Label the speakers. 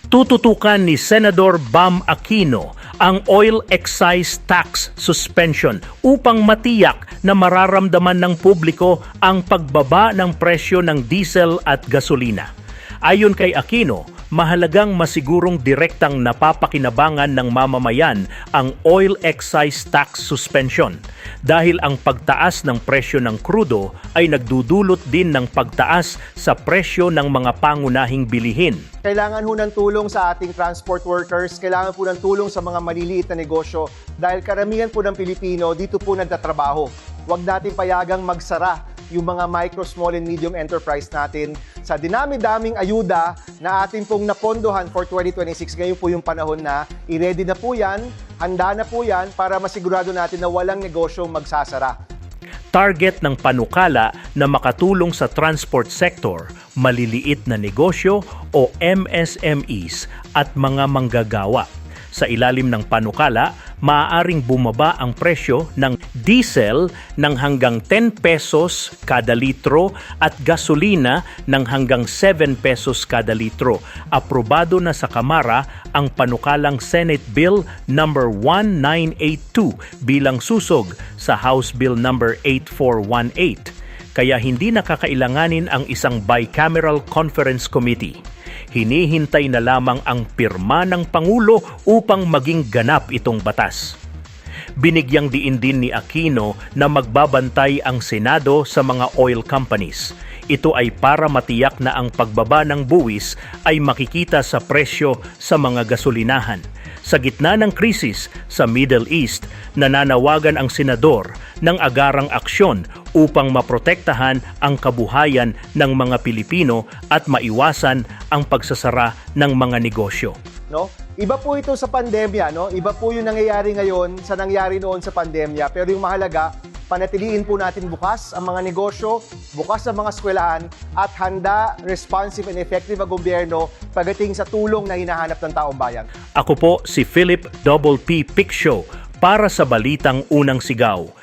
Speaker 1: Tututukan ni Senador Bam Aquino ang oil excise tax suspension upang matiyak na mararamdaman ng publiko ang pagbaba ng presyo ng diesel at gasolina. Ayon kay Aquino, mahalagang masigurong direktang napapakinabangan ng mamamayan ang oil excise tax suspension dahil ang pagtaas ng presyo ng krudo ay nagdudulot din ng pagtaas sa presyo ng mga pangunahing bilihin.
Speaker 2: Kailangan ho ng tulong sa ating transport workers, kailangan po ng tulong sa mga maliliit na negosyo dahil karamihan po ng Pilipino dito po nagtatrabaho. Huwag natin payagang magsara yung mga micro, small, and medium enterprise natin sa dinami-daming ayuda na atin pong napondohan for 2026. Ngayon po yung panahon na i-ready na po yan, handa na po yan para masigurado natin na walang negosyo magsasara.
Speaker 1: Target ng panukala na makatulong sa transport sector, maliliit na negosyo o MSMEs at mga manggagawa. Sa ilalim ng panukala, maaaring bumaba ang presyo ng diesel ng hanggang 10 pesos kada litro at gasolina ng hanggang 7 pesos kada litro. Aprobado na sa Kamara ang panukalang Senate Bill number 1982 bilang susog sa House Bill number 8418. Kaya hindi nakakailanganin ang isang bicameral conference committee. Hinihintay na lamang ang pirma ng Pangulo upang maging ganap itong batas. Binigyang diin din ni Aquino na magbabantay ang Senado sa mga oil companies. Ito ay para matiyak na ang pagbaba ng buwis ay makikita sa presyo sa mga gasolinahan. Sa gitna ng krisis sa Middle East, nananawagan ang senador ng agarang aksyon upang maprotektahan ang kabuhayan ng mga Pilipino at maiwasan ang pagsasara ng mga negosyo.
Speaker 2: No? Iba po ito sa pandemya, no? Iba po yung nangyayari ngayon sa nangyari noon sa pandemya. Pero yung mahalaga, panatiliin po natin bukas ang mga negosyo, bukas ang mga eskwelahan, at handa, responsive and effective ang gobyerno pagdating sa tulong na hinahanap ng taong bayan.
Speaker 1: Ako po si Philip P. Piccio para sa Balitang Unang Sigaw.